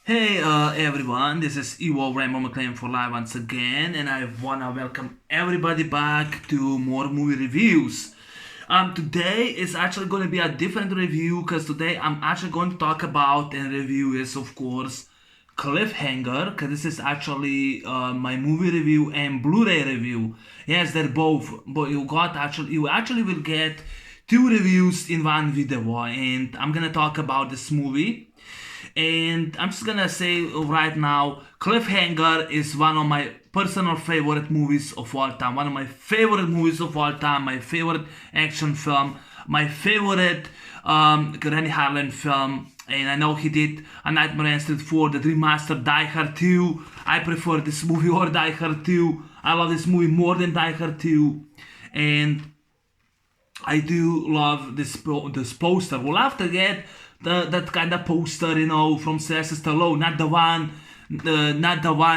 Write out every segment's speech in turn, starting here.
Hey everyone, this is Evo Rainbow McLean for live once again, and I wanna welcome everybody back to more movie reviews. Today is actually going to be a different review because today I'm actually going to talk about and review is of course Cliffhanger because this is actually my movie review and Blu-ray review. Yes, they're both, but you actually will get two reviews in one video, and I'm gonna talk about this movie. And I'm just gonna say right now, Cliffhanger is one of my personal favorite movies of all time. One of my favorite movies of all time. My favorite action film. My favorite Rennie Harlan film. And I know he did A Nightmare on Elm Street 4, the remastered Die Hard 2. I prefer this movie or Die Hard 2. I love this movie more than Die Hard 2. And I do love this poster. We'll have to get that kind of poster, from Sylvester Stallone, not the one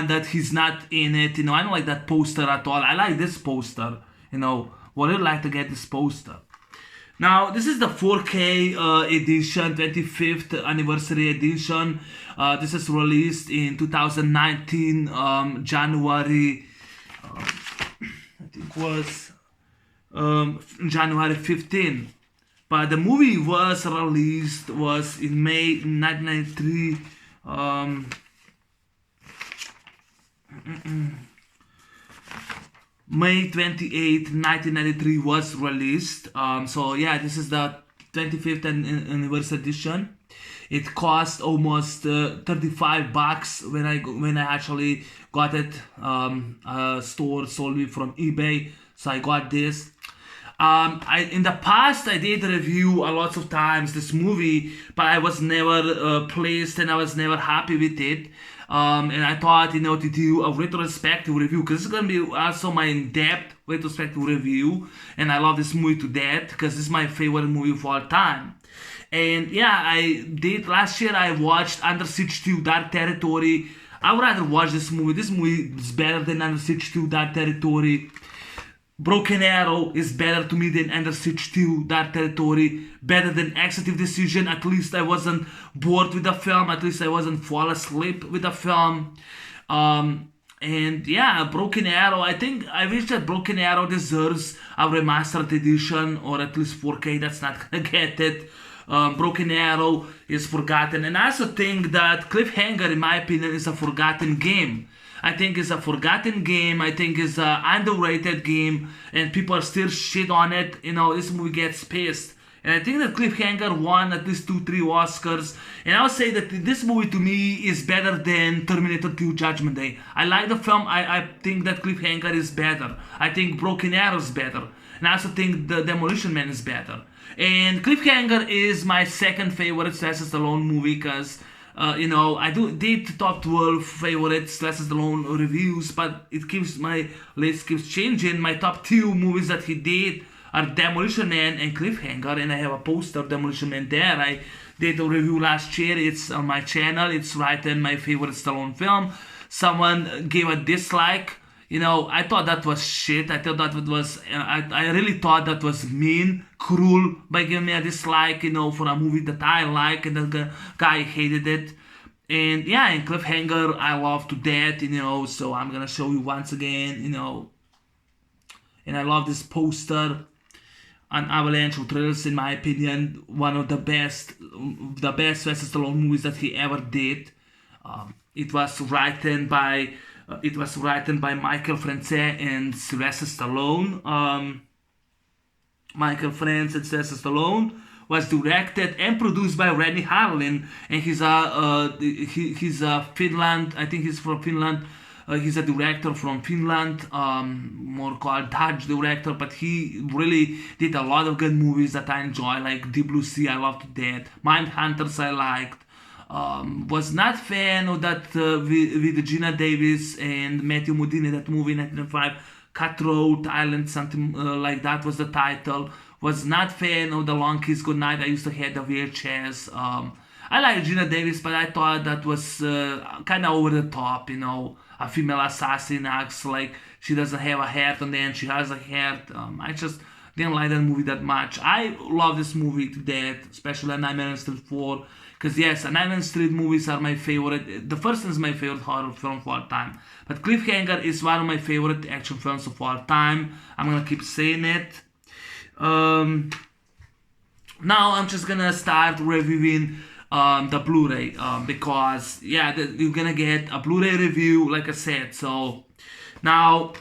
that he's not in it. I don't like that poster at all. I like this poster. Would you like to get this poster? Now, this is the 4K edition, 25th anniversary edition. This is released in 2019, January, I think was January 15. But the movie was in May 1993. May 28, 1993 was released. So yeah, this is the 25th anniversary edition. It cost almost $35 when I actually got it. Store sold me from eBay, so I got this. I in the past I did review a lots of times this movie, but I was never pleased and I was never happy with it. And I thought to do a retrospective review because it's gonna be also my in-depth retrospective review, and I love this movie to death because it's my favorite movie of all time. And yeah, I did last year. I watched Under Siege 2 Dark Territory. I would rather watch this movie. This movie is better than Under Siege 2 Dark Territory. Broken Arrow is better to me than Under Siege 2, Dark Territory, better than Executive Decision. At least I wasn't bored with the film, at least I wasn't fall asleep with the film. And yeah, Broken Arrow, I wish that Broken Arrow deserves a remastered edition or at least 4K. That's not gonna get it. Broken Arrow is forgotten, and I also think that Cliffhanger, in my opinion, is a forgotten game. I think it's a forgotten game. I think it's an underrated game, and people are still shit on it. This movie gets pissed. And I think that Cliffhanger won at least 2, 3 Oscars. And I'll say that this movie to me is better than Terminator 2 Judgment Day. I like the film. I think that Cliffhanger is better. I think Broken Arrow is better. And I also think the Demolition Man is better. And Cliffhanger is my second favorite Sylvester Stallone movie because I did top 12 favorite Sylvester Stallone reviews, but my list keeps changing. My top two movies that he did are Demolition Man and Cliffhanger, and I have a poster of Demolition Man there. I did a review last year. It's on my channel. It's right in my favorite Stallone film. Someone gave a dislike. I thought that was shit. I thought that was, I really thought that was mean, cruel by giving me a dislike, for a movie that I like, and the guy hated it. And yeah, in Cliffhanger, I love to death, so I'm gonna show you once again, and I love this poster. An Avalanche of Thrills, in my opinion, one of the best Sylvester Stallone movies that he ever did. It was written by Michael Franzese and Sylvester Stallone. Michael Franzese and Sylvester Stallone was directed and produced by Rennie Harlan, and he's a Finland. I think he's from Finland. He's a director from Finland, more called Dutch director, but he really did a lot of good movies that I enjoy, like Deep Blue Sea, I loved that. Mindhunters, I liked. Was not fan of that with Gina Davis and Matthew Modine, that movie in 1995, Cutthroat Island, something like that was the title. Was not fan of The Long Kiss Goodnight. I used to have the VHS. I like Gina Davis, but I thought that was kind of over the top, a female assassin acts like she doesn't have a heart and then she has a heart. I just didn't like that movie that much. I love this movie to death, especially Nightmare on Elm Street 4. Because yes, Nightmare on Street movies are my favorite. The first one is my favorite horror film of all time. But Cliffhanger is one of my favorite action films of all time. I'm gonna keep saying it. Now I'm just gonna start reviewing the Blu-ray because yeah, you're gonna get a Blu-ray review, like I said. So now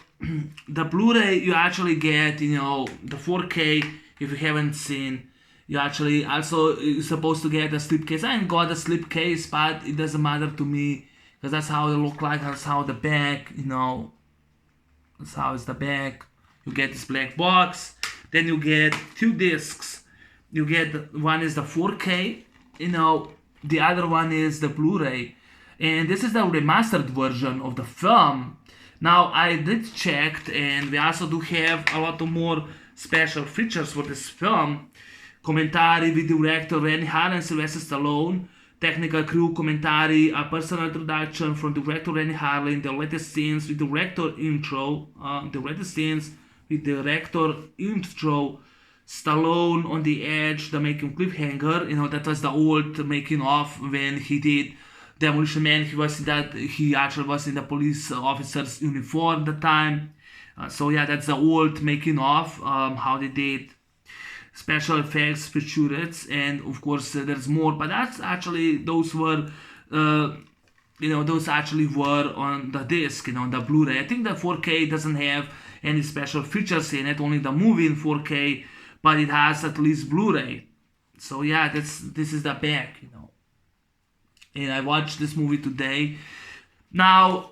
the Blu-ray you actually get, the 4K. If you haven't seen, you actually also you're supposed to get a slipcase. I ain't got a slipcase, but it doesn't matter to me because that's how it look like. That's how the back, that's how it's the back. You get this black box. Then you get 2 discs. You get one is the 4K, the other one is the Blu-ray, and this is the remastered version of the film. Now I did check, and we also do have a lot of more special features for this film. Commentary with director Rennie Harlin, Sylvester Stallone, technical crew commentary, a personal introduction from director Rennie Harlin, the latest scenes with director intro, Stallone on the Edge, the making Cliffhanger. That was the old making of when he did Demolition Man. He actually was in the police officer's uniform at the time. So yeah, that's the old making of how they did special effects, featurettes, and of course there's more. But that's actually those were on the disc, the Blu-ray. I think the 4K doesn't have any special features in it, only the movie in 4K, but it has at least Blu-ray. So yeah, this is the back, And I watched this movie today. Now,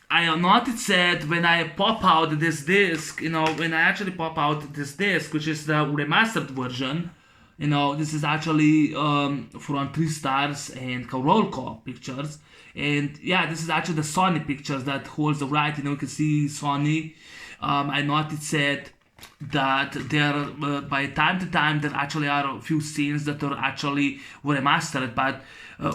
I noticed that when I pop out this disc, when I actually pop out this disc, which is the remastered version, this is actually from 3 Stars and Roll Call Pictures. And yeah, this is actually the Sony Pictures that holds the right. You can see Sony. I noticed that there, by time to time, there actually are a few scenes that are actually remastered, but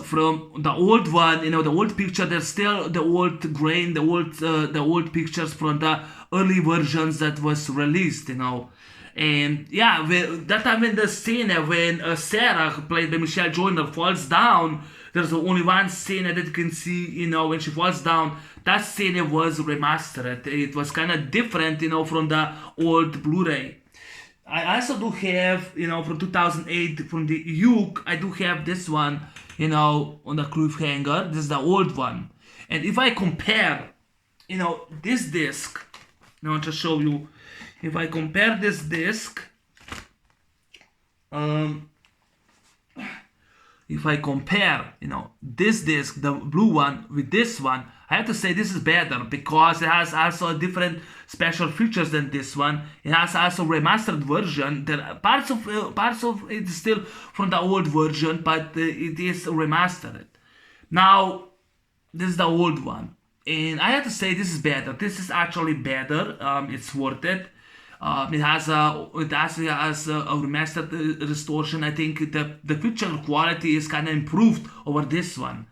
from the old one, the old picture, there's still the old grain, the old pictures from the early versions that was released, And yeah, that time in the scene when Sarah, played by Michelle Joyner, falls down, there's only one scene that you can see, when she falls down. That scene was remastered. It was kind of different, from the old Blu-ray. I also do have, from 2008, from the Uke, I do have this one, on the Cliffhanger. This is the old one. And if I compare, this disc, I'll just show you. If I compare this disc, if I compare, this disc, the blue one, with this one, I have to say this is better because it has also different special features than this one. It has also remastered version. There are parts of it is still from the old version, but it is remastered. Now, this is the old one, and I have to say this is better. This is actually better. It's worth it. It actually has a remastered restoration. I think the picture quality is kind of improved over this one.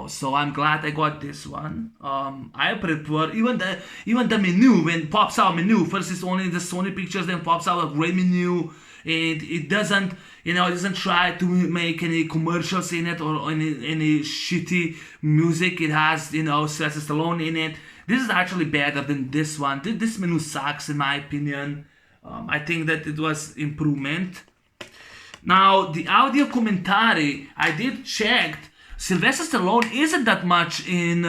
So I'm glad I got this one. I prefer even the menu when it pops out menu. First it's only the Sony Pictures, then pops out a gray menu, and it doesn't try to make any commercials in it or any shitty music. It has Sylvester Stallone in it. This is actually better than this one. This menu sucks in my opinion. I think that it was improvement. Now the audio commentary, I did check. Sylvester Stallone isn't that much in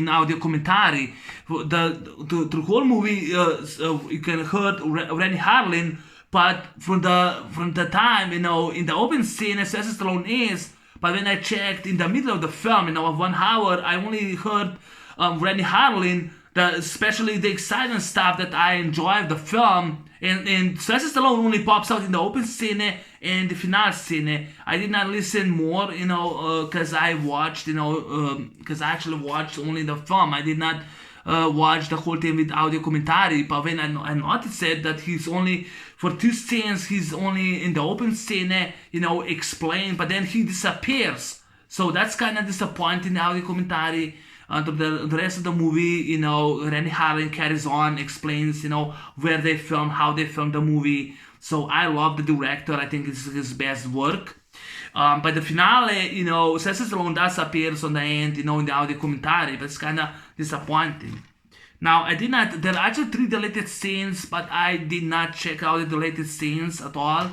audio commentary. The whole movie you can hear Rennie Harlin, but from the time in the open scene Sylvester Stallone is. But when I checked in the middle of the film, of 1 hour, I only heard Rennie Harlin, especially the exciting stuff that I enjoyed the film. And Sylvester Stallone only pops out in the open scene and the final scene. I did not listen more, because I watched, because I actually watched only the film. I did not watch the whole thing with audio commentary. But when I noticed that he's only, for 2 scenes, he's only in the open scene, explained, but then he disappears. So that's kind of disappointing, audio commentary. The rest of the movie, Rennie Harlin carries on, explains, where they filmed, how they filmed the movie. So I love the director. I think it's his best work. But the finale, Sylvester Stallone does appears on the end, in the audio commentary, but it's kind of disappointing. Now, there are actually 3 deleted scenes, but I did not check out the deleted scenes at all.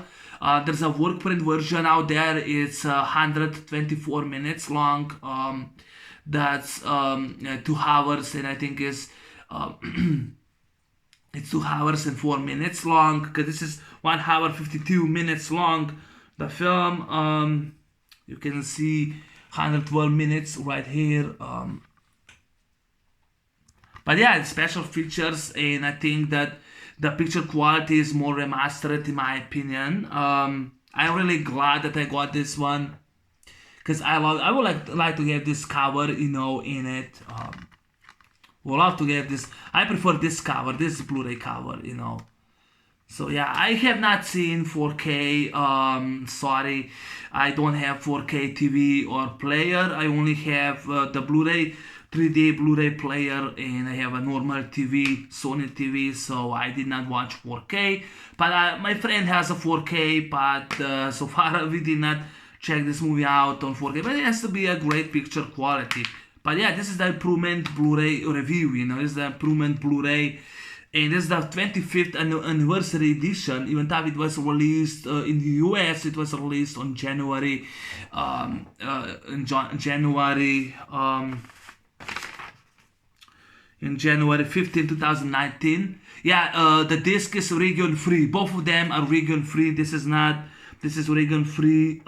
There's a work print version out there. It's 124 minutes long. That's 2 hours, and I think it's 2 hours and 4 minutes long, because this is 1 hour 52 minutes long. The film, you can see 112 minutes right here. But yeah, special features, and I think that the picture quality is more remastered in my opinion. I'm really glad that I got this one, because I would like to have this cover, in it. Would love to get this. I prefer this cover, this Blu-ray cover, So yeah, I have not seen 4K. Sorry, I don't have 4K TV or player. I only have the Blu-ray 3D Blu-ray player, and I have a normal TV, Sony TV, so I did not watch 4K. But my friend has a 4K, but so far we did not check this movie out on 4K. But it has to be a great picture quality. But yeah, this is the improvement Blu-ray review. This is the improvement Blu-ray. And this is the 25th anniversary edition. Even though it was released in the US, it was released on January 15, 2019. Yeah, the disc is region free. Both of them are region free. This is not. This is region free.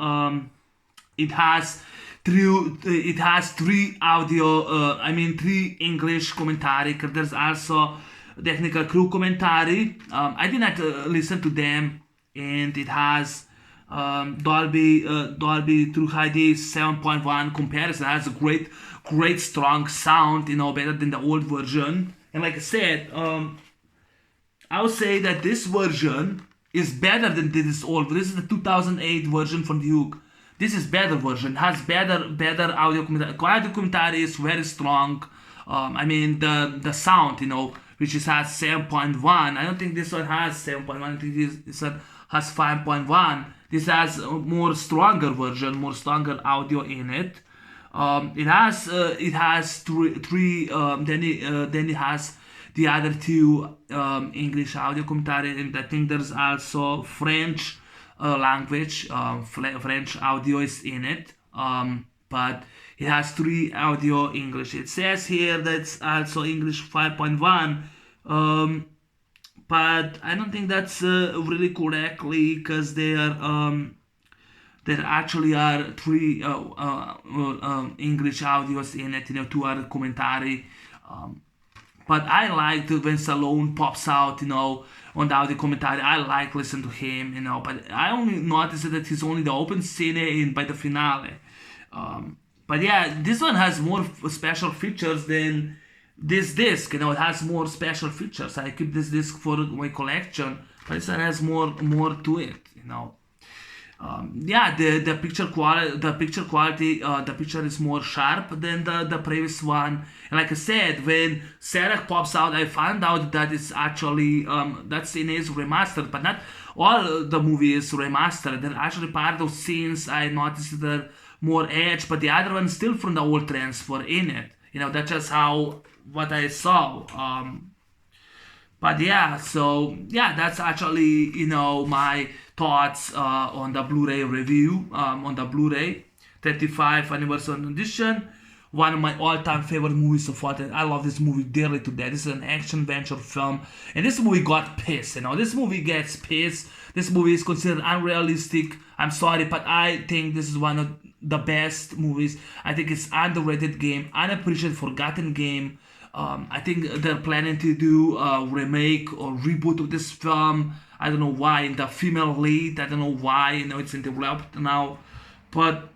It has 3 audio. 3 English commentary. There's also technical crew commentary. I did not listen to them, and it has Dolby True HD 7.1 comparison. It has a great strong sound, better than the old version. And like I said, I would say that this version is better than this old. This is the 2008 version from Duke. This is better version. It has better audio commentary. Audio commentary is very strong. The sound, which is has 7.1. I don't think this one has 7.1. I think this one has 5.1. This has a more stronger version, more stronger audio in it. It has three. Then it has the other 2 English audio commentary, and I think there's also French language. French audio is in it. But it has 3 audio English. It says here that's also English 5.1. But I don't think that's really correctly, because there actually are 3 English audios in it, 2 other commentary. But I liked when Stallone pops out, on the audio commentary. I like listening to him, But I only noticed that he's only the open scene in by the finale. But yeah, this one has more special features than this disc. It has more special features. I keep this disc for my collection, but this one has more to it. Yeah, the picture quality, the picture is more sharp than the previous one. And like I said, when Sarah pops out, I found out that it's actually that scene is remastered, but not all the movie is remastered. There are actually part of scenes I noticed that are more edge, but the other one still from the old transfer in it. That's just what I saw. But yeah, so yeah, that's actually my thoughts on the Blu-ray review, on the Blu-ray 35th anniversary edition. One of my all-time favorite movies so far. I love this movie dearly to death. This is an action-adventure film, and this movie got pissed. This movie gets pissed. This movie is considered unrealistic. I'm sorry, but I think this is one of the best movies. I think it's underrated game, unappreciated, forgotten game. I think they're planning to do a remake or reboot of this film. I don't know why. In the female lead, I don't know why. It's in development now, but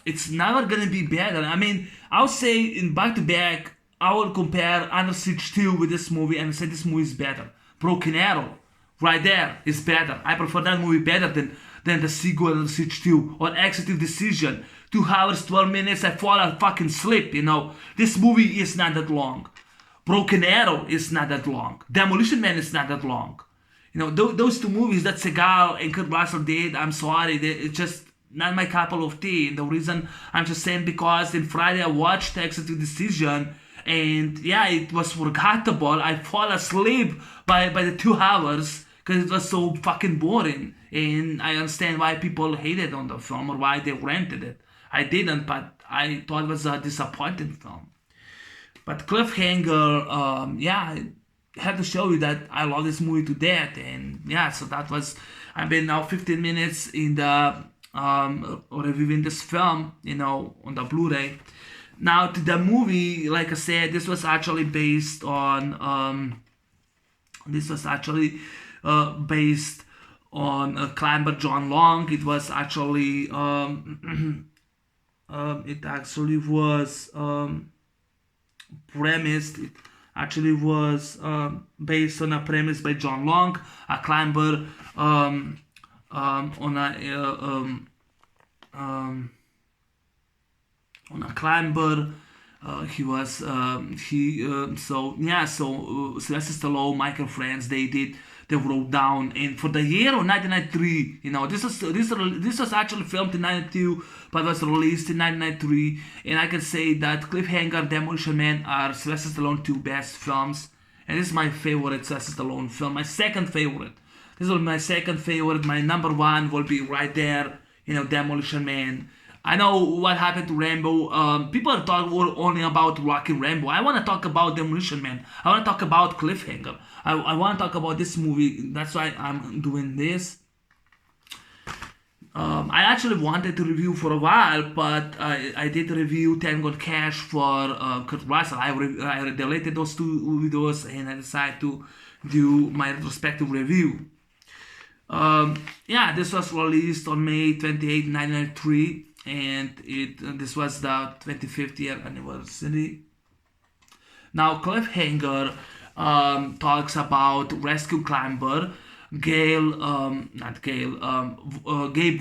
it's never gonna be better. I would say in back to back, I will compare Under Siege 2 with this movie and say this movie is better. Broken Arrow, right there, is better. I prefer that movie better than the sequel Under Siege 2 or Executive Decision. 2 hours, 12 minutes, I fall and fucking asleep, This movie is not that long. Broken Arrow is not that long. Demolition Man is not that long. Those 2 movies that Seagal and Kurt Russell did, I'm sorry, not my cup of tea. And the reason I'm just saying, because in Friday I watched Executive Decision, and yeah, it was forgettable. I fall asleep by the 2 hours because it was so fucking boring. And I understand why people hated on the film or why they rented it. I didn't, but I thought it was a disappointing film. But Cliffhanger, yeah, I have to show you that I love this movie to death. And yeah, so that was, I've been now 15 minutes in the reviewing this film, on the Blu-ray. Now to the movie, like I said, this was actually based on climber John Long. It was actually it actually was premised. It actually was based on a premise by John Long, a climber on a climber. Sylvester Stallone, Michael Friends, they wrote down, and for the year of 1993, this was actually filmed in 92, but was released in 1993, and I can say that Cliffhanger, Demolition Man are Sylvester Stallone 2 best films, and this is my favorite Sylvester Stallone film, my second favorite. This will be my second favorite. My number one will be right there, Demolition Man. I know what happened to Rambo. People are talking only about Rocky Rambo. I want to talk about Demolition Man. I want to talk about Cliffhanger. I want to talk about this movie. That's why I'm doing this. I actually wanted to review for a while, but I did review Tango and Cash for Kurt Russell. I deleted those 2 videos and I decided to do my retrospective review. Yeah, this was released on May 28, 1993. And this was the 25th year anniversary. Now Cliffhanger talks about rescue climber Gabe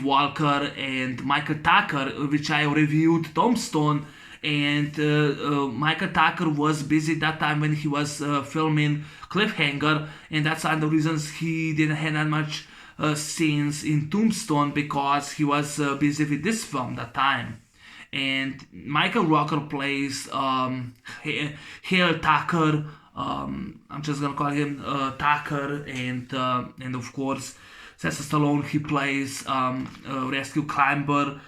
Walker and Michael Tucker, which I reviewed Tombstone, and Michael Tucker was busy that time when he was filming Cliffhanger, and that's one of the reasons he didn't have that much scenes in Tombstone, because he was busy with this film that time. And Michael Walker plays Hale Tucker. I'm just gonna call him Tucker, and of course Sylvester Stallone, he plays rescue climber.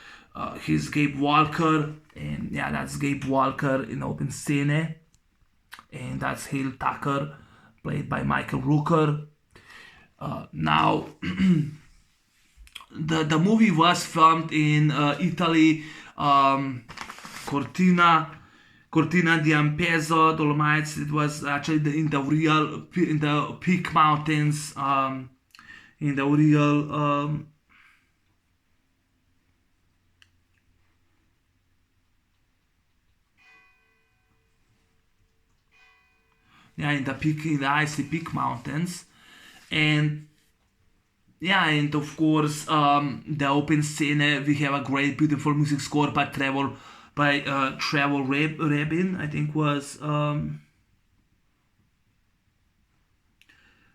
He's Gabe Walker, and yeah, that's Gabe Walker in open scene, and that's Hale Tucker, played by Michael Rooker. Now, the movie was filmed in Italy, Cortina d'Ampezzo, Dolomites. It was actually in the Peak Mountains, in the real. Yeah, in the icy Peak Mountains. And yeah, and of course, the open scene, we have a great, beautiful music score by Trevor Rabin, I think was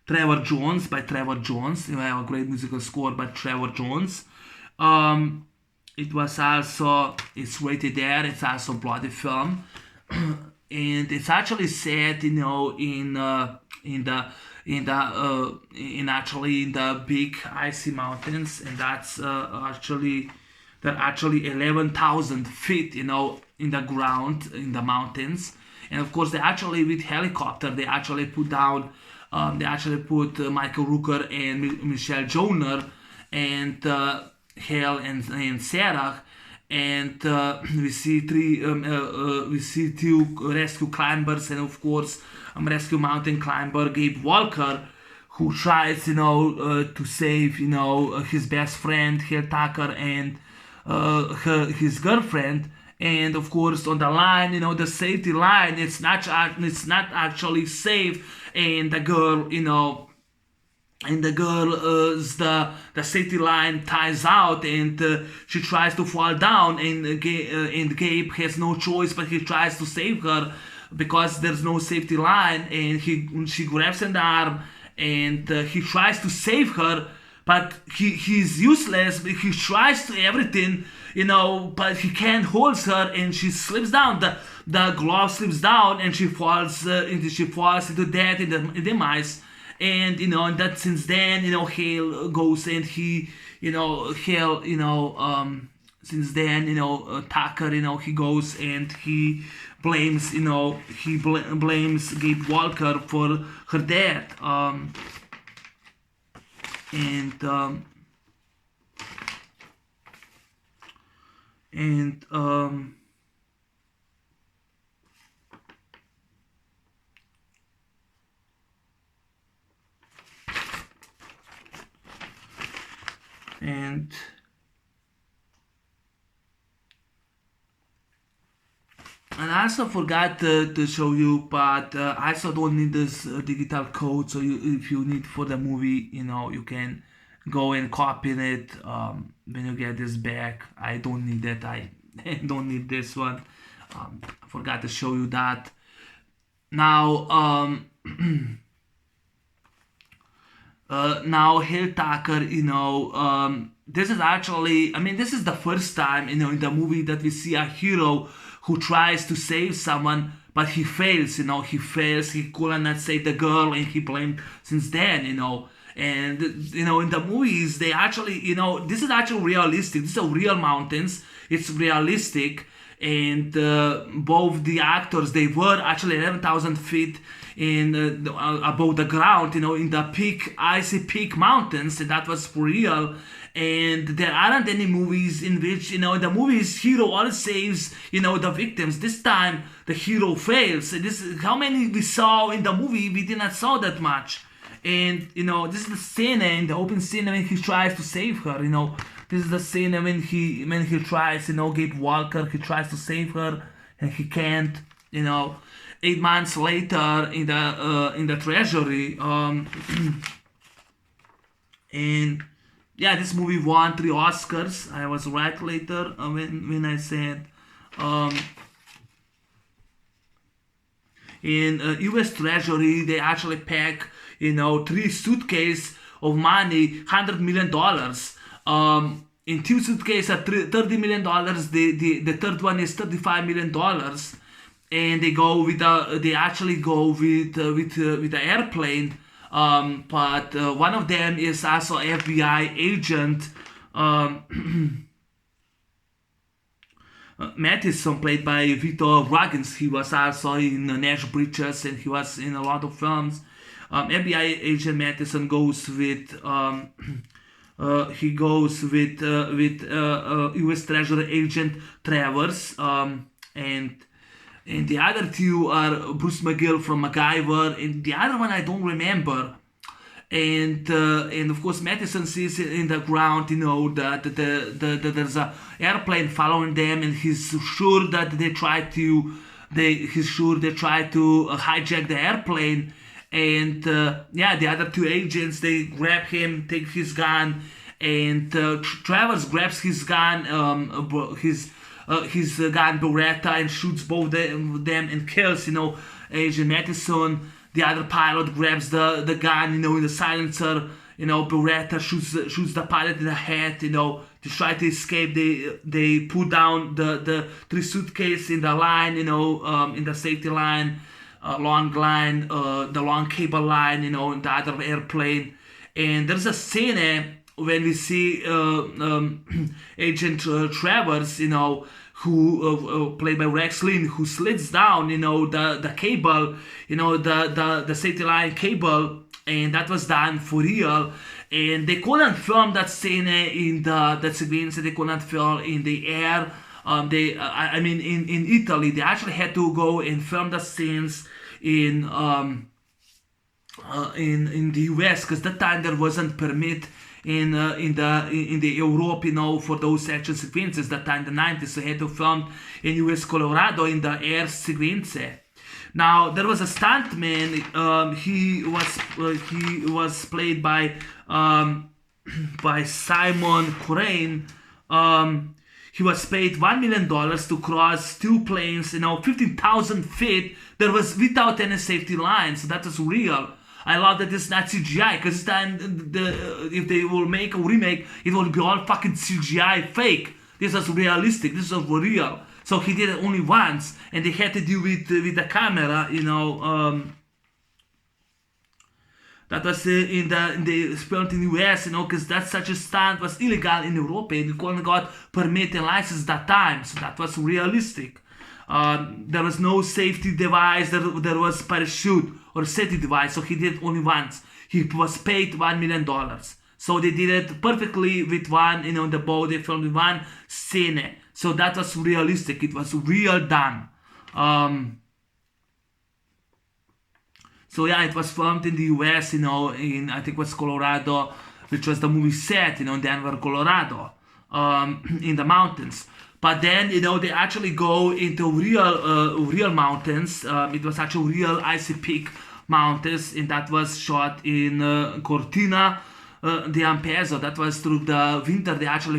Trevor Jones. We have a great musical score by Trevor Jones. It's rated R. It's also a bloody film, and it's actually set, in the big icy mountains, and that's they're actually 11,000 feet, in the ground, in the mountains. And of course, they actually, with helicopter, they actually put Michael Rooker and Michelle Joner and Hale and Sarah. And we see 2 rescue climbers, and of course rescue mountain climber Gabe Walker, who tries to save his best friend Hale Tucker and his girlfriend. And of course, on the line, the safety line, it's not actually safe, and the girl, the safety line ties out, and she tries to fall down, and Gabe has no choice, but he tries to save her because there's no safety line, and she grabs in the arm, and he tries to save her, but he's useless. He tries to everything, but he can't hold her, and she slips down. The glove slips down, and she falls into death in the demise. And and that since then, Hale goes and he, since then, Tucker, he goes and he blames, blames Gabe Walker for her death. And I also forgot to show you, but I also don't need this digital code. So if you need for the movie, you can go and copy it when you get this back. I don't need that. I don't need this one. I forgot to show you that. Now, now Hale Tucker, this is actually, this is the first time, in the movie that we see a hero who tries to save someone, but he fails, he fails, he couldn't save the girl, and he blamed since then, and, in the movies, they actually, this is actually realistic, these are real mountains, it's realistic, and both the actors, they were actually 11,000 feet above the ground, in the icy peak mountains, and that was for real. And there aren't any movies in which, the movies hero always saves, the victims. This time the hero fails. This is how many we saw in the movie. We did not saw that much. And this is the scene, in the open scene when he tries to save her. This is the scene when he tries, Gabe Walker, he tries to save her and he can't. 8 months later in the treasury, and yeah, this movie won 3 Oscars. I was right later when I said in U.S. Treasury they actually pack 3 suitcases of money, $100 million. In 2 suitcases are $30 million. The third one is $35 million. And they go with they actually go with the airplane. But one of them is also FBI agent Matheson, played by Vito Ruggins. He was also in Nash Bridges, and he was in a lot of films. FBI agent Matheson goes with U.S. Treasury agent Travers, and the other 2 are Bruce McGill from MacGyver, and the other one I don't remember. And of course Matheson sees in the ground, that there's a airplane following them, and he's sure that they try to hijack the airplane. And the other 2 agents, they grab him, take his gun, and Travers grabs his gun, his gun Beretta, and shoots both of them and kills, Agent Matheson. The other pilot grabs the gun, in the silencer, Beretta shoots the pilot in the head, to try to escape. They put down the 3 suitcases in the line, in the safety line, long line, the long cable line, in the other airplane. And there's a scene when we see Agent Travers, who played by Rex Linn, who slits down, the cable, the safety line cable, and that was done for real. And they couldn't film that scene in that sequence. They couldn't film in the air. In Italy, they actually had to go and film the scenes in the US, because that time there wasn't permit in the Europe, for those action sequences. That time, the 90s, so had to film in US Colorado in the air sequence. Now there was a stuntman. He was played by Simon Crane. He was paid $1 million to cross 2 planes, 15,000 feet. That was without any safety line, so that was real. I love that it's not CGI, because this time if they will make a remake, it will be all fucking CGI fake. This was realistic. This was real. So he did it only once, and they had to do with the camera, that was in the filmed in the US, because that such a stunt was illegal in Europe, and you couldn't got permit and license that time, so that was realistic. There was no safety device, there was parachute or safety device, so he did it only once. He was paid $1 million. So they did it perfectly with one, the boat, they filmed with one scene. So that was realistic, it was real done. So yeah, it was filmed in the US, in I think it was Colorado, which was the movie set, Denver, Colorado, in the mountains. But then, they actually go into real mountains. It was actually real icy peak mountains, and that was shot in Cortina d'Ampezzo. That was through the winter. They actually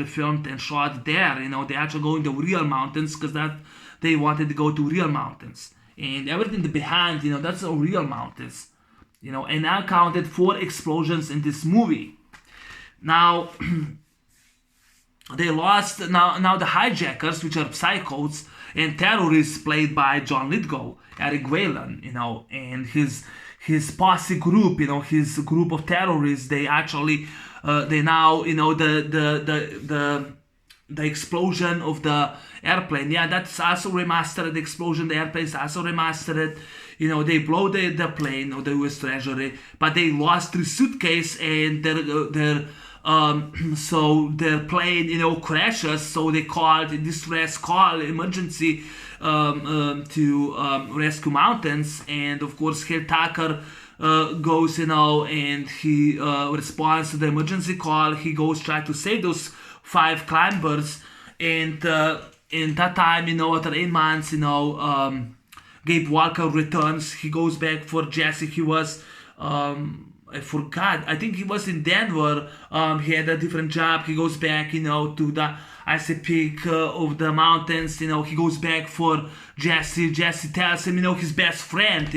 filmed and shot there. They actually go into real mountains because that they wanted to go to real mountains. And everything behind, that's all real mountains. And I counted 4 explosions in this movie. Now, they lost, now the hijackers, which are psychos and terrorists played by John Lithgow, Eric Whalen, and his posse group, his group of terrorists, they actually, they now, the explosion of the airplane, yeah, that's also remastered. The explosion, the airplane is also remastered. They blow the plane of the U.S. Treasury, but they lost 3 suitcases, and so their plane, crashes. So they called distress call, emergency, to rescue mountains, and of course, Hill Tucker goes, and he responds to the emergency call. He goes try to save those 5 climbers, and in that time, after 8 months, Gabe Walker returns. He goes back for Jesse. He was, I forgot. I think he was in Denver. He had a different job. He goes back, to the icy peak of the mountains. He goes back for Jesse. Jesse tells him, his best friend,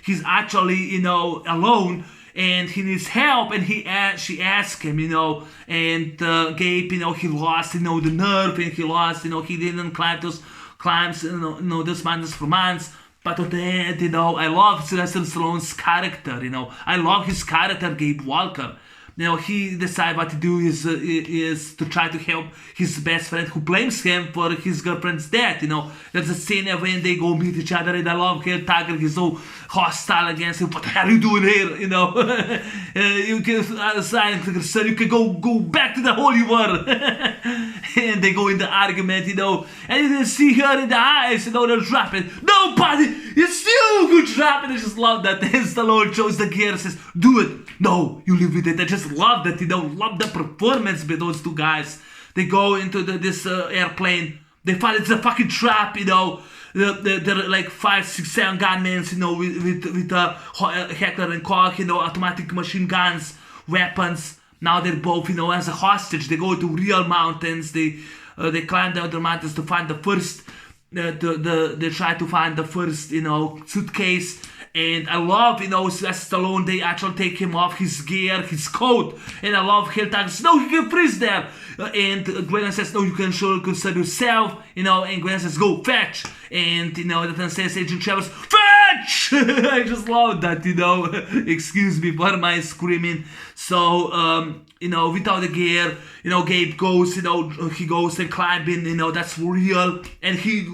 he's actually, alone, and he needs help, and she asks him, and Gabe, he lost, the nerve, and he lost, he didn't climb those those mountains for months. But at the end, I love Sylvester Stallone's character, I love his character, Gabe Walker. He decided what to do is to try to help his best friend, who blames him for his girlfriend's death. There's a scene when they go meet each other, and I love Hill Tucker. He's so hostile against him. What the hell are you doing here? You can son, you can go back to the hole you were. And they go in the argument, and you can see her in the eyes, they're dropping. Nobody, it's you who drop it. I just love that. And Stallone shows the gear and says, do it. No, you live with it. I just love that, love the performance by those 2 guys. They go into this airplane. They find it's a fucking trap, There are like 5, 6, 7 gunmen, with Heckler and Koch, automatic machine guns, weapons. Now they're both, as a hostage. They go to real mountains. They climb down the mountains to find the first. They try to find the first, suitcase. And I love, Sylvester Stallone, they actually take him off his gear, his coat. And I love Hill Tucker says, no, you can freeze there. And Gwen says, no, you can sure concern yourself. And Gwen says, go fetch. And, then says Agent Travers, fetch! I just love that, Excuse me for my screaming. So, without the gear, Gabe goes, he goes and climbing, that's real. And he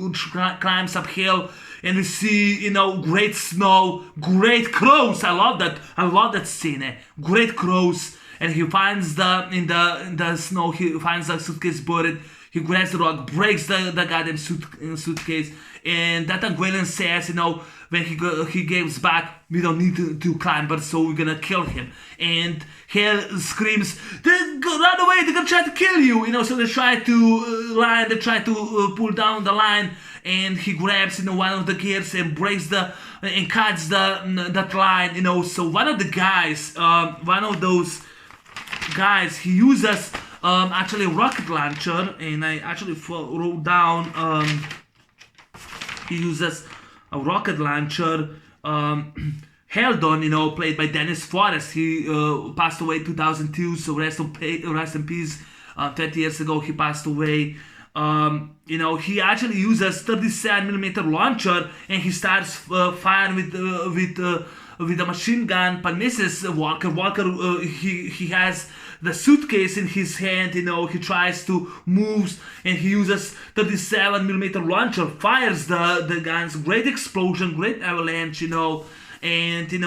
climbs uphill. And we see, great snow, great crows. I love that scene. Great crows. And he finds in the snow, he finds the suitcase buried. He grabs the rock, breaks the goddamn suitcase. And that Gwendolyn says, when he gives back, we don't need to climb, but so we're gonna kill him. And Hale screams, run away, they're gonna try to kill you. So they try to pull down the line. And he grabs, one of the gears and breaks and cuts that line, So one of the guys, one of those guys, he uses actually a rocket launcher, and I actually wrote down he uses a rocket launcher. Heldon, played by Dennis Forrest. He passed away 2002, so rest in peace. 20 years ago, he passed away. He actually uses 37mm launcher, and he starts firing with a machine gun, but misses Walker. He has the suitcase in his hand. He tries to move, and he uses 37mm launcher, fires the guns. Great explosion, great avalanche. And he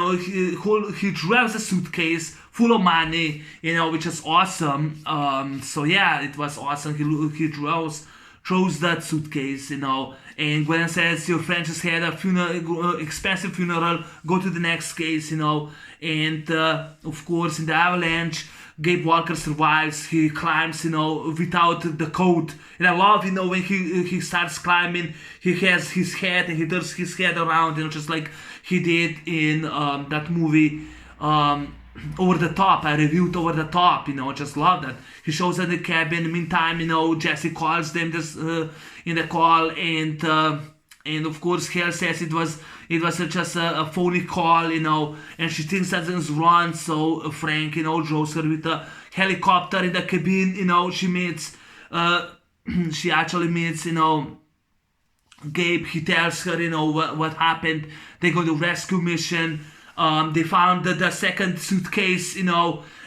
drives a suitcase full of money, which is awesome. So yeah, it was awesome. He throws that suitcase, and Gwen says, your friend just had a funeral, expensive funeral, go to the next case, and of course in the avalanche, Gabe Walker survives. He climbs, without the coat. And I love, when he starts climbing, he has his head, and he turns his head around, just like he did in that movie, Over the Top. I reviewed Over the Top, just love that. He shows at the cabin. In the meantime, Jesse calls them just in the call, and of course Hale says it was just a phony call, and she thinks something's wrong. So Frank, draws her with a helicopter in the cabin. She meets, she actually meets, Gabe. He tells her, what happened. They go to rescue mission. They found the second suitcase,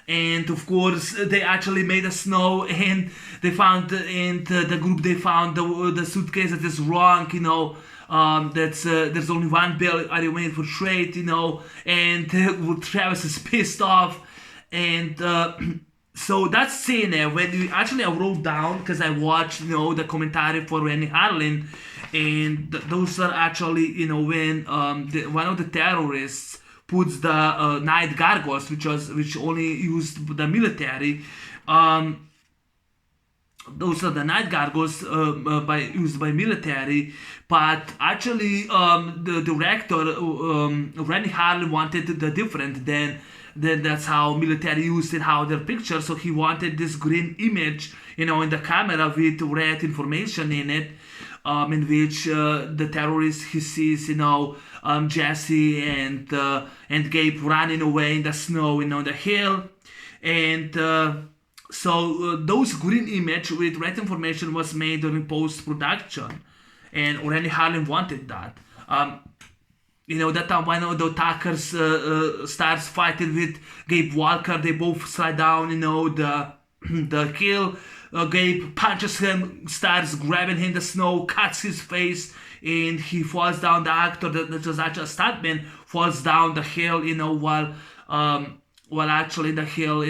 and of course they actually made a snow, and they found, and the group, they found the suitcase that is wrong, that's there's only one bill I remain for trade, and Travis is pissed off, and so that scene when you actually, I wrote down because I watched the commentary for Rennie Harlin, and those are actually when one of the terrorists puts the night gargoyles, which only used the military. Those are the night gargoyles used by military, but actually the director Rennie Harlin wanted the different. Then that's how military used it, how their picture. So he wanted this green image, in the camera with red information in it, in which the terrorist, he sees, Jesse and Gabe running away in the snow, on the hill, and so those green image with red information was made during post-production, and Rennie Harlin wanted that. That time when the attackers starts fighting with Gabe Walker, they both slide down, the hill. Gabe punches him, starts grabbing him in the snow, cuts his face, and he falls down. The actor that was actually a stuntman falls down the hill, while actually the hill,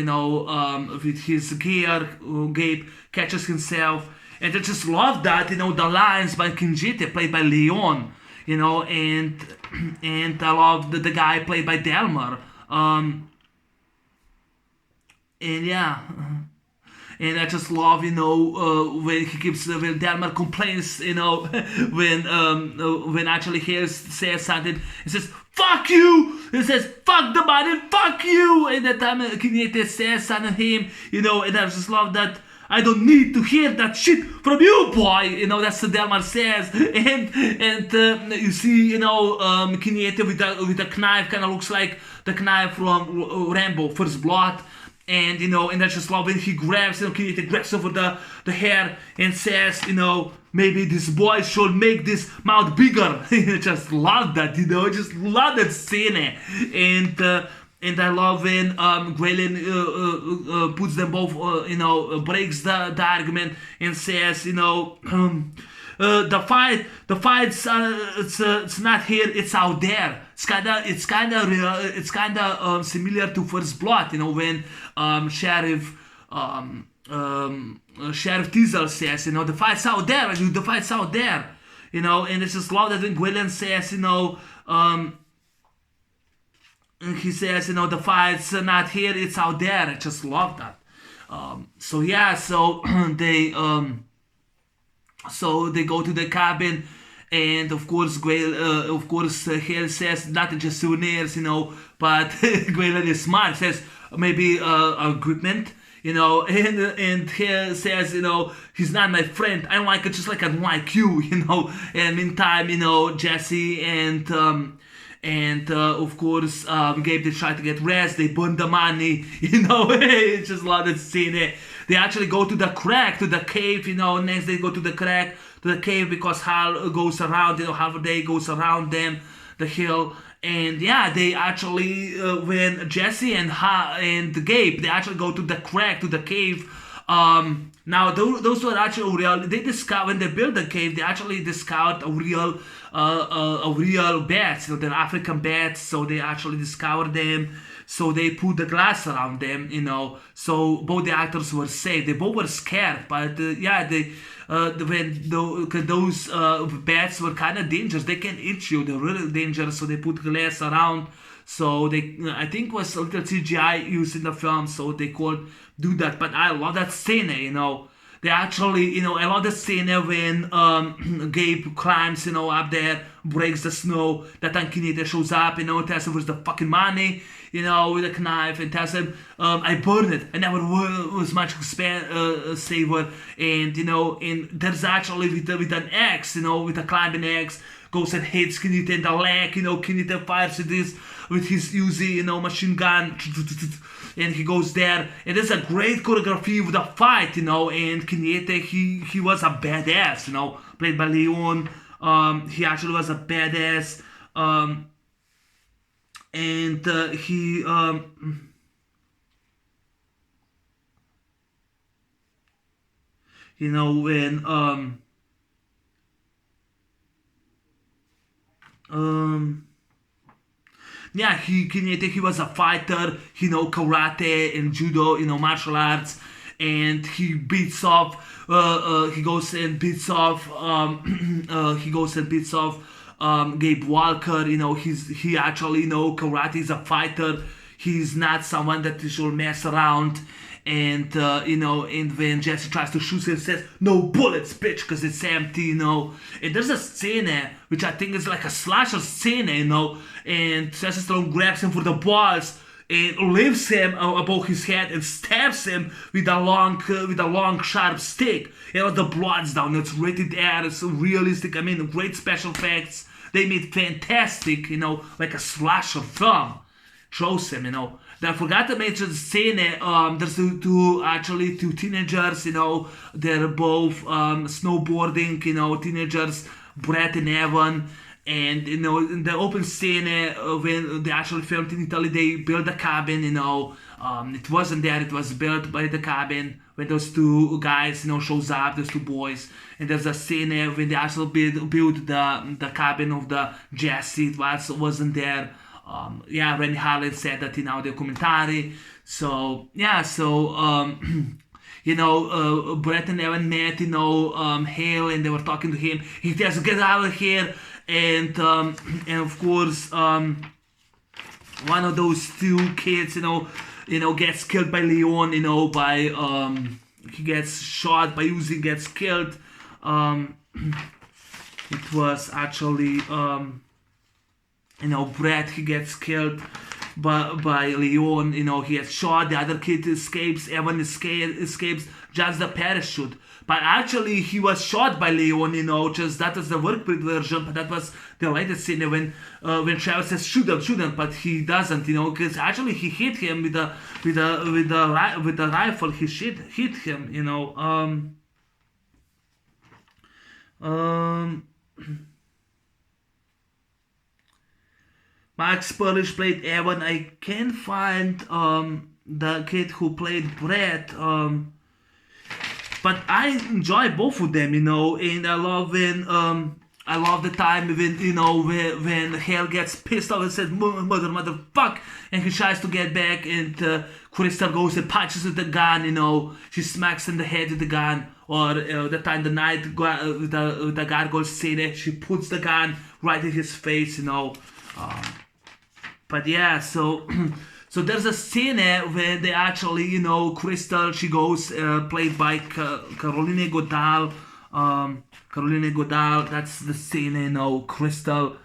with his gear, Gabe catches himself. And I just love that, the lines by Kinjite, played by Leon, and I love the guy played by Delmar. And yeah. And I just love, when he keeps, when Delmar complains, when actually he says something, he says, fuck you! He says, fuck the body, fuck you! And that time Kinete says something to him, and I just love that. I don't need to hear that shit from you, boy. That's what Delmar says. And you see, Kinete with a knife, kind of looks like the knife from Rambo, First Blood. And and I just love when he grabs, Kinete grabs over the hair and says, maybe this boy should make this mouth bigger. I just love that, just love that scene. And I love when Gwaylin puts them both, breaks the argument and says, the fight's it's not here, it's out there. It's kinda similar to First Blood, when Sheriff Teasel says, the fight's out there, the fight's out there, and it's just love that when Gwaylin says, and he says, the fight's not here, it's out there. I just love that. So yeah, so they go to the cabin, and of course, Hale says not just souvenirs, but Gwaylin is smart. Says maybe equipment, and Hale says, he's not my friend. I don't like it, just like I don't like you, And meantime, Jesse And of course, Gabe, they try to get rest. They burn the money. It's just a lot of scene. They actually go to the crack, to the cave. Next they go to the crack, to the cave, because Hal goes around. Half a day goes around them, the hill. And yeah, they actually when Jesse and Gabe, they actually go to the crack, to the cave. Now those were actually real. They discover, when they build the cave, they actually discovered a real bats. They're African bats, so they actually discovered them. So they put the glass around them, So both the actors were safe. They both were scared, but when those bats were kind of dangerous. They can eat you. They're really dangerous. So they put glass around. So I think was a little CGI used in the film, so they could do that. But I love that scene, They actually, I love the scene when Gabe climbs, up there, breaks the snow. That time Kinete shows up, tells him where's the fucking money, with a knife, and tells him, I burned it. I never was much saver. And, and there's actually with an axe, with a climbing axe, goes and hits Kinete in the leg, Kinete fires with his Uzi, machine gun, and he goes there, and there's a great choreography with a fight, and Kinete, he was a badass, played by Leon. He actually was a badass, and he when yeah, he was a fighter, karate and judo, martial arts, and he beats off, he goes and beats off Gabe Walker. He actually, karate is a fighter. He's not someone that should mess around. And and when Jesse tries to shoot him, he says, "No bullets, bitch," because it's empty, And there's a scene which I think is like a slasher scene, And Sylvester Stallone grabs him for the balls and lifts him above his head and stabs him with a long sharp stick. The blood's down. It's rated R. It's realistic. I mean, great special effects. They made fantastic, like a slasher film. Shows him, I forgot to mention the scene. There's two teenagers, they're both snowboarding, teenagers, Brett and Evan. And, in the open scene, when they actually filmed in Italy, they built a cabin, it wasn't there, it was built by the cabin. When those two guys, shows up, those two boys. And there's a scene when they actually built the cabin of the Jesse, it wasn't there. Randy Harlan said that in our documentary. So Brett and Evan met, Hale, and they were talking to him. He says, "Get out of here!" And of course, one of those two kids, gets killed by Leon. He gets shot by Uzi, gets killed. It was actually. Brett, he gets killed by Leon. He gets shot. The other kid escapes. Evan escapes just the parachute. But actually, he was shot by Leon. Just that was the work version. But that was the latest scene when Travis says shoot him, but he doesn't. Because actually he hit him with the rifle. He hit him. Max Perlich played Evan. I can't find the kid who played Brett. But I enjoy both of them, and I love the time when Hale gets pissed off and says motherfuck, and he tries to get back, and Crystal goes and punches with the gun, she smacks in the head with the gun. Or the time the night with the gargoyle scene, she puts the gun right in his face, But yeah, so there's a scene where they actually, Crystal, she goes, played by Caroline Godal. Caroline Godal, that's the scene, Crystal.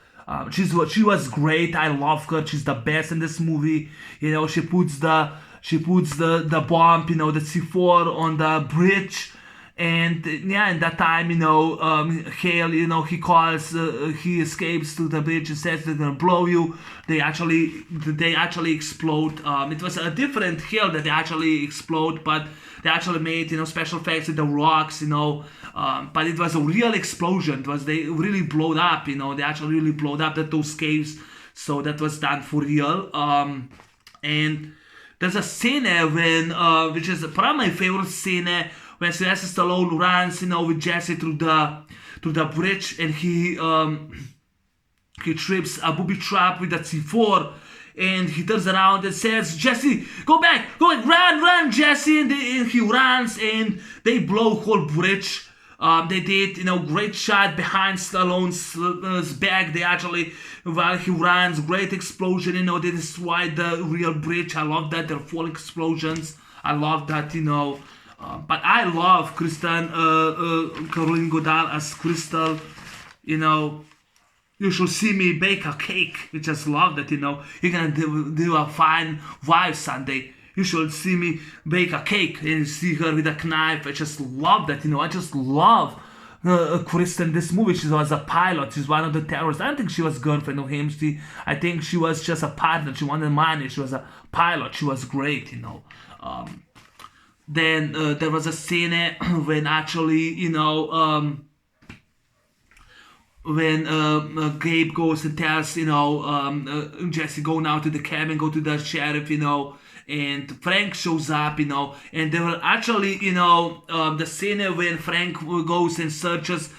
She was great. I love her. She's the best in this movie. She puts the bomb, the C4 on the bridge. And yeah, in that time, Hale, he escapes to the bridge and says they're gonna blow you. They actually explode. It was a different Hale that they actually explode, but they actually made special effects with the rocks, but it was a real explosion. They really blowed up, they actually really blowed up those caves. So that was done for real. And there's a scene when, which is probably my favorite scene, when Sylvester Stallone runs, with Jesse through the bridge, and he trips a booby trap with a C4, and he turns around and says, "Jesse, go back, run, Jesse!" And he runs, and they blow whole bridge. They did, great shot behind Stallone's back. They actually, while he runs, great explosion. They destroyed the real bridge. I love that. There are 4 explosions. I love that. But I love Caroline Goddard as Crystal. You should see me bake a cake. I just love that. You're gonna do a fine wife Sunday. You should see me bake a cake and see her with a knife. I just love that, I just love Kristen in this movie. She was a pilot. She's one of the terrorists. I don't think she was girlfriend of him. I think she was just a partner. She wanted money. She was a pilot. She was great, Then there was a scene when actually, when Gabe goes and tells, Jesse, go now to the cabin, go to the sheriff, and Frank shows up, and they were actually, the scene when Frank goes and searches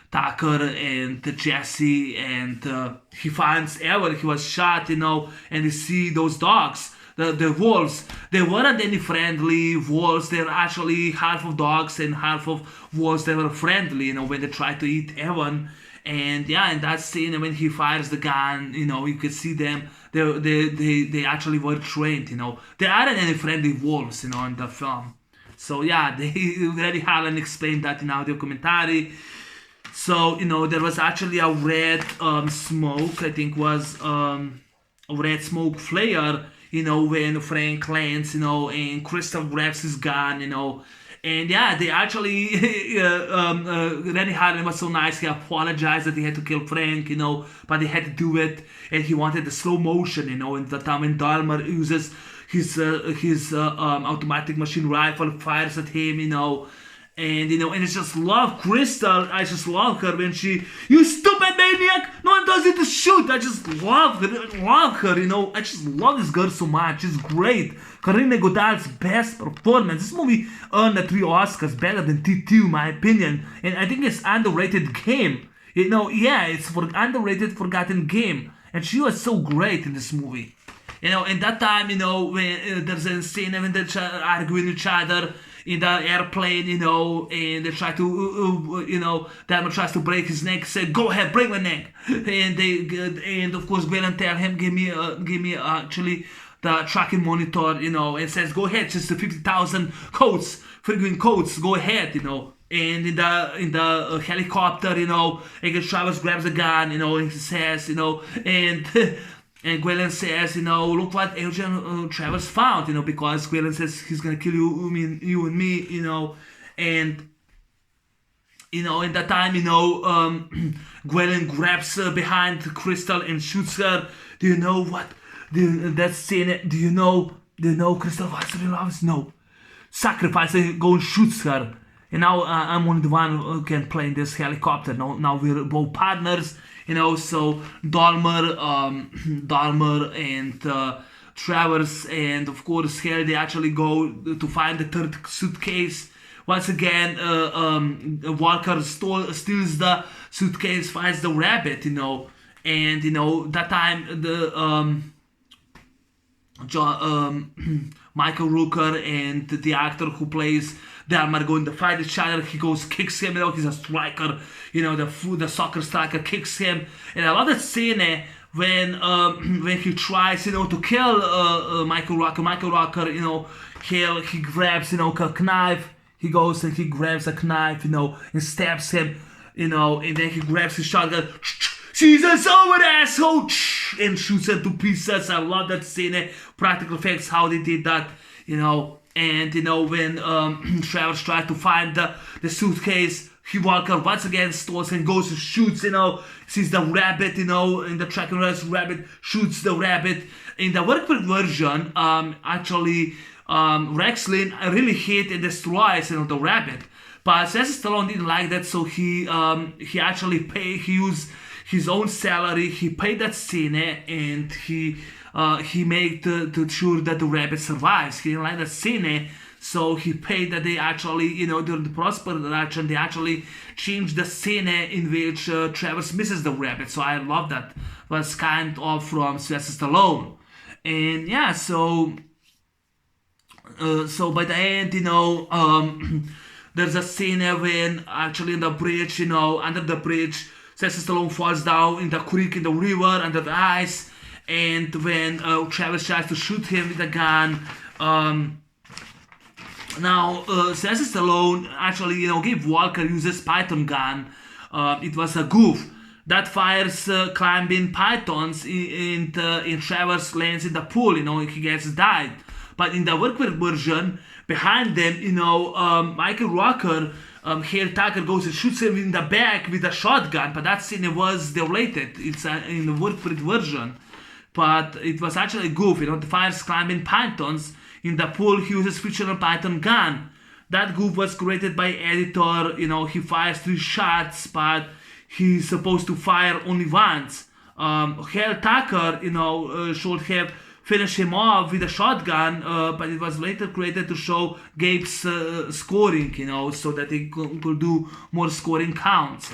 Tucker and Jesse, and he finds Ever, he was shot, and you see those dogs. The wolves, they weren't any friendly wolves. They were actually half of dogs and half of wolves. They were friendly, when they tried to eat Evan. And yeah, in that scene, when he fires the gun, you could see them. They actually were trained, They aren't any friendly wolves, in the film. So yeah, Reddy Harlan explained that in audio commentary. So, there was actually a red smoke, I think was a red smoke flare, when Frank lands, and Crystal grabs his gun, and yeah, they actually, Rennie Harlan was so nice, he apologized that he had to kill Frank, but he had to do it, and he wanted the slow motion, and the time when Dahmer uses his automatic machine rifle, fires at him, and and it's just love Crystal. I just love her when you stupid maniac, no one does it to shoot. I just love her, I just love this girl so much. She's great. Karine Goddard's best performance. This movie earned 3 Oscars, better than T2 in my opinion, and I think it's underrated game. It's for underrated forgotten game, and she was so great in this movie. In that time, when there's a scene when they're arguing each other in the airplane, and they try to, Dahmer tries to break his neck, said, "Go ahead, break my neck," and of course Glenn tell him, give me actually the tracking monitor, and says, "Go ahead, just the 50,000 friggin' coats, go ahead, And in the helicopter, Agent Travers grabs a gun, and he says, and Gwendolyn says, look what Agent Travers found, because Gwendolyn says he's gonna kill you and me, and in that time, Gwendolyn grabs behind Crystal and shoots her. Do you know what? That scene? Do you know Crystal was real loves? No, sacrifice and go and shoots her. And now I'm only the one who can play in this helicopter. Now we're both partners. So Dahmer and Travers and of course Hale, they actually go to find the 3rd suitcase. Once again, Walker steals the suitcase, finds the rabbit, and that time the Michael Rooker and the actor who plays Dahmer going to fight each other. He goes, kicks him, he's a striker, the soccer striker kicks him. And I love that scene when he tries, to kill Michael Rooker, he grabs, a knife. He goes and he grabs a knife, and stabs him, and then he grabs his shotgun, "Season's over, asshole!" and shoots her to pieces. I love that scene. Practical effects, how they did that, And when Travers tried to find the suitcase, Walker once again stalls and goes and shoots, sees the rabbit, in the tracking rabbit, shoots the rabbit. In the workprint version, actually, Rexlin really hit and destroys, the rabbit. But Sylvester Stallone didn't like that, so he actually he used his own salary, he paid that scene, and he made to sure that the rabbit survives. He didn't like that scene, so he paid that they actually, during the post-production, they actually changed the scene in which Travers misses the rabbit. So I love that. It was kind of from Sylvester Stallone. And yeah, so by the end, there's a scene when actually in the bridge, under the bridge, Sylvester Stallone falls down in the creek, in the river, under the ice. And when Travers tries to shoot him with a gun, now Sylvester Stallone actually, gave Walker uses Python gun. It was a goof that fires climbing pythons in Travers lands in the pool. He gets died. But in the workwear version, behind them, Michael Rooker, Hale Tucker goes and shoots him in the back with a shotgun. But that scene was deleted. It's in the workwear version. But it was actually a goof, the fires climbing pythons in the pool. He uses fictional python gun. That goof was created by editor. He fires 3 shots, but he's supposed to fire only once. Hale Tucker, should have finished him off with a shotgun, but it was later created to show Gabe's scoring, so that he could do more scoring counts,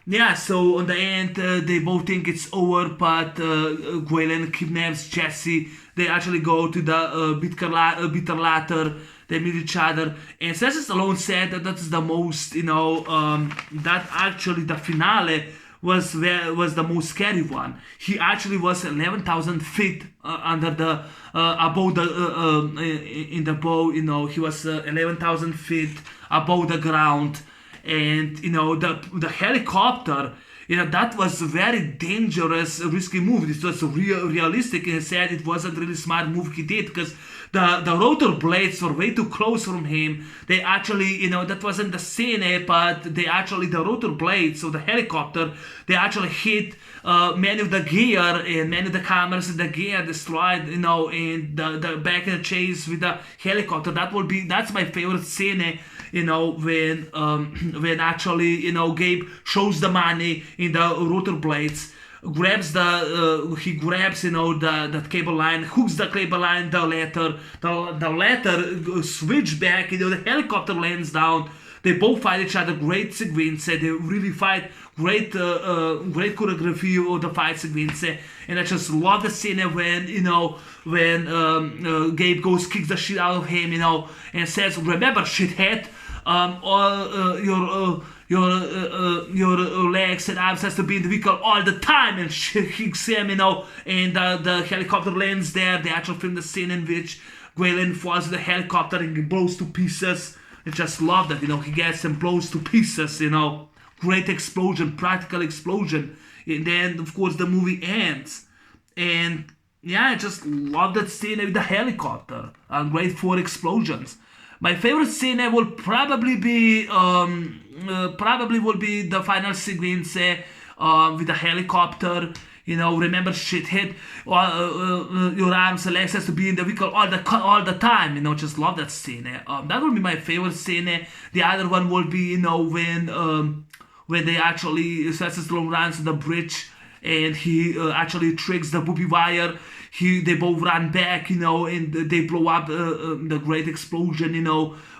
Yeah, so on the end, they both think it's over, but Galen kidnaps Jesse. They actually go to the bitter latter. They meet each other. And Sylvester Stallone said that that's the most, that actually the finale was the most scary one. He actually was 11,000 feet under the, above the, in the bow, he was 11,000 feet above the ground. And the helicopter, that was a very dangerous, risky move. This was realistic, and he said it wasn't really smart move he did, because the rotor blades were way too close from him. They actually, that wasn't the scene, but they actually, the rotor blades, so the helicopter, they actually hit many of the gear, and many of the cameras in the gear destroyed, and the back in the chase with the helicopter. That's my favorite scene, when actually, Gabe shows the money in the rotor blades, grabs he grabs, the cable line, hooks the cable line, the ladder switch back, the helicopter lands down. They both fight each other, great sequence, they really fight, great choreography of the fight sequence, and I just love the scene when, Gabe goes, kicks the shit out of him, and says, "Remember, shithead, your legs and arms has to be in the vehicle all the time," and kicks him, and the helicopter lands there. They actually film the scene in which Galen falls in the helicopter and he blows to pieces. I just love that, he gets and blows to pieces, great explosion, practical explosion, and then of course the movie ends. And yeah, I just love that scene with the helicopter, great 4 explosions. My favorite scene will probably be the final sequence with the helicopter. Remember, shithead, your arms and legs has to be in the vehicle all the time. Just love that scene. That will be my favorite scene. The other one will be, when they actually, Sylvester Stallone runs to the bridge and he actually tricks the booby wire. They both run back, and they blow up the great explosion,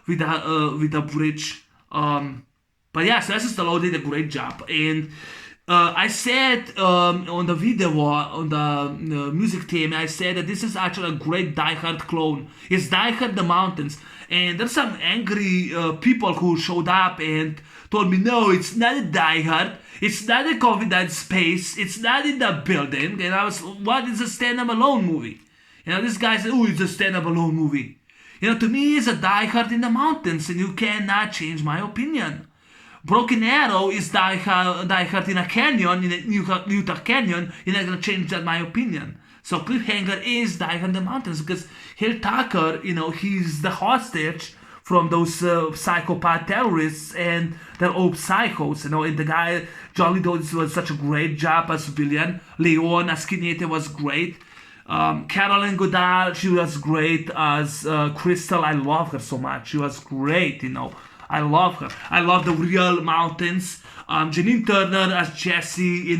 with the bridge. But yeah, Sylvester Stallone did a great job. And I said on the video, on the music theme, I said that this is actually a great Die Hard clone. It's Die Hard the Mountains. And there's some angry people who showed up and told me, no, it's not a Die Hard. It's not a confident space. It's not in the building. And I was, what is a stand-up alone movie? This guy said, oh, it's a stand-up alone movie. To me, it's a Die Hard in the mountains, and you cannot change my opinion. Broken Arrow is Die Hard in a canyon, in a Utah canyon. You're not gonna change that, my opinion. So Cliffhanger is Die Hard in the Mountains because Hill Tucker, he's the hostage from those psychopath terrorists, and they're all psychos, and the guy, John Lithgow, was such a great job as villain. Leon as Kinete was great. Carolyn Goddard, she was great as Crystal. I love her so much. She was great, I love her. I love the real mountains. Janine Turner as Jessie,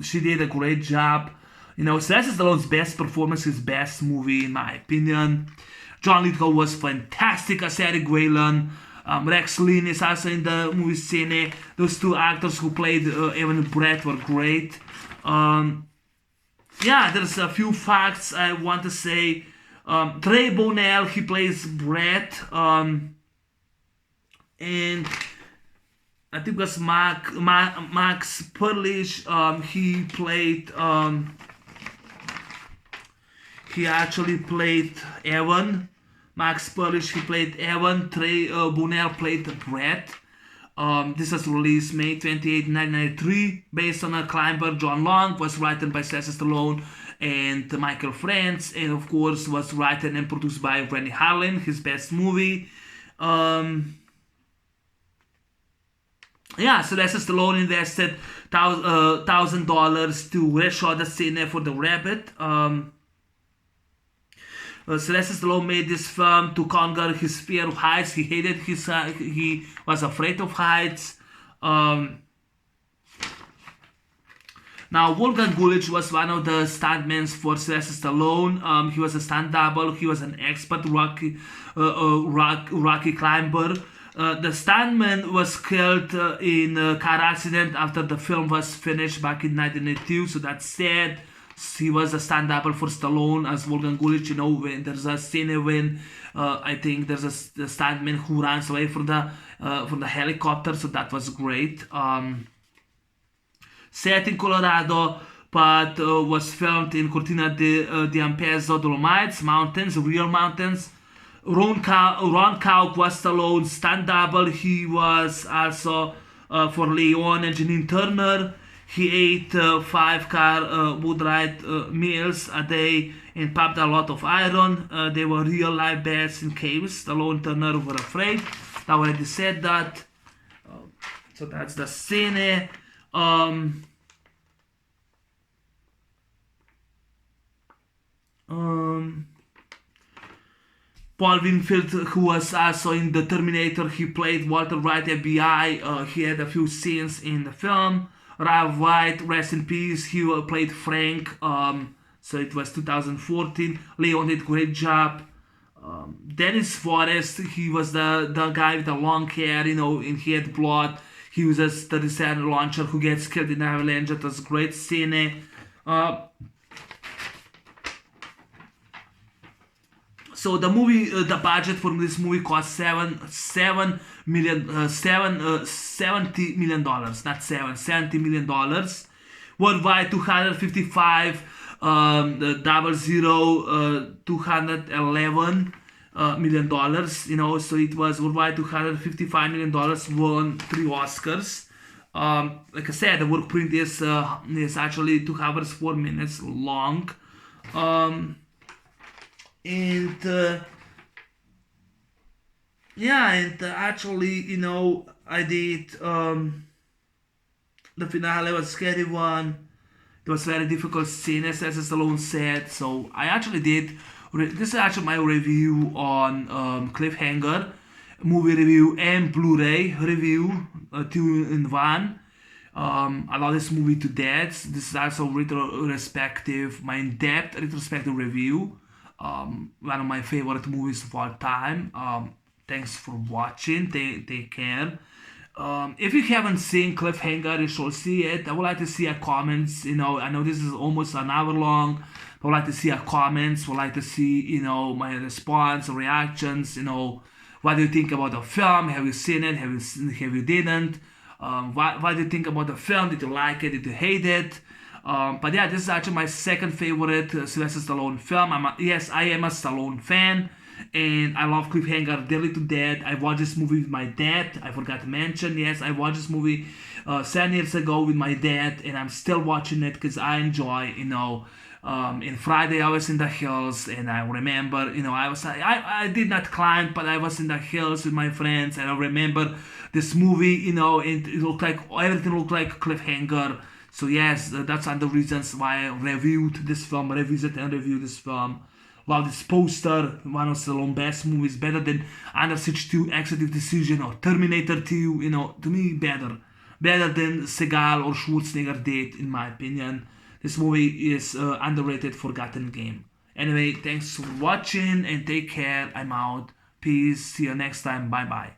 she did a great job. Sylvester Stallone's best performance, his best movie, in my opinion. John Lithgow was fantastic as Eric Whalen. Rex Lynn is also in the movie scene. Those two actors who played Evan and Brett were great. There's a few facts I want to say. Trey Bonnell, he plays Brett. And I think it was Max Perlich. He played... he actually played Evan. Max Perlich, he played Evan. Trey Bonnell played Brett. This was released May 28, 1993, based on a climber. John Long, was written by Sylvester Stallone and Michael France, and of course was written and produced by Rennie Harlin, his best movie. Sylvester Stallone invested $1,000 to reshot the scene for the rabbit. Sylvester Stallone made this film to conquer his fear of heights. He hated he was afraid of heights. Now, Wolfgang Gulich was one of the stuntmen for Sylvester Stallone. He was a stunt double. He was an expert rocky climber. The stuntman was killed in a car accident after the film was finished back in 1982, so that's sad. He was a stunt double for Stallone as Wolfgang Gulich. When there's a scene when I think there's a stuntman who runs away from the helicopter, so that was great. Set in Colorado, but was filmed in Cortina d'Ampezzo Dolomites, mountains, real mountains. Ron Kauk was Stallone's stunt double. He was also for Leon and Janine Turner. He ate 5-car wood-ride meals a day and pumped a lot of iron. They were real life bears in caves. Stallone and Turner were afraid. I already said that. So that's the scene. Paul Winfield, who was also in The Terminator, he played Walter White, FBI. He had a few scenes in the film. Ralph White, rest in peace, he played Frank. So it was 2014. Leon did a great job. Dennis Forrest, he was the guy with the long hair, and he had blood. He uses the descent launcher who gets killed in avalanche. That was a great scene. So the movie, the budget for this movie cost $70 million, not $70 million. Worldwide, 211 $million. So it was worldwide $255 million. Won 3 Oscars. Like I said, the work print is actually 2 hours 4 minutes long. Actually, I did the finale was a scary one. It was very difficult scene, as Stallone said. So I actually did. This is actually my review on Cliffhanger, movie review and Blu-ray review, 2 in 1. I love this movie to death. This is also retrospective, my in-depth retrospective review. One of my favorite movies of all time. Thanks for watching. Take care. If you haven't seen Cliffhanger, you should see it. I would like to see your comments. I know this is almost an hour long. I would like to see your comments. Would like to see my response, reactions. What do you think about the film? Have you seen it? Have you didn't? What do you think about the film? Did you like it? Did you hate it? But yeah, this is actually my second favorite Sylvester Stallone film. I am a Stallone fan. and I love Cliffhanger dearly to death. I watched this movie with my dad. I forgot to mention, yes, I watched this movie 7 years ago with my dad, and I'm still watching it because I enjoy, in Friday I was in the hills, and I remember, I did not climb, but I was in the hills with my friends, and I remember this movie, it looked like, everything looked like Cliffhanger. So yes, that's one of the reasons why I revisit and review this film. Love this poster, one of Stallone's best movies, better than Under Siege 2, Executive Decision, or Terminator 2, to me better. Better than Seagal or Schwarzenegger did, in my opinion. This movie is underrated, forgotten game. Anyway, thanks for watching and take care. I'm out. Peace. See you next time. Bye bye.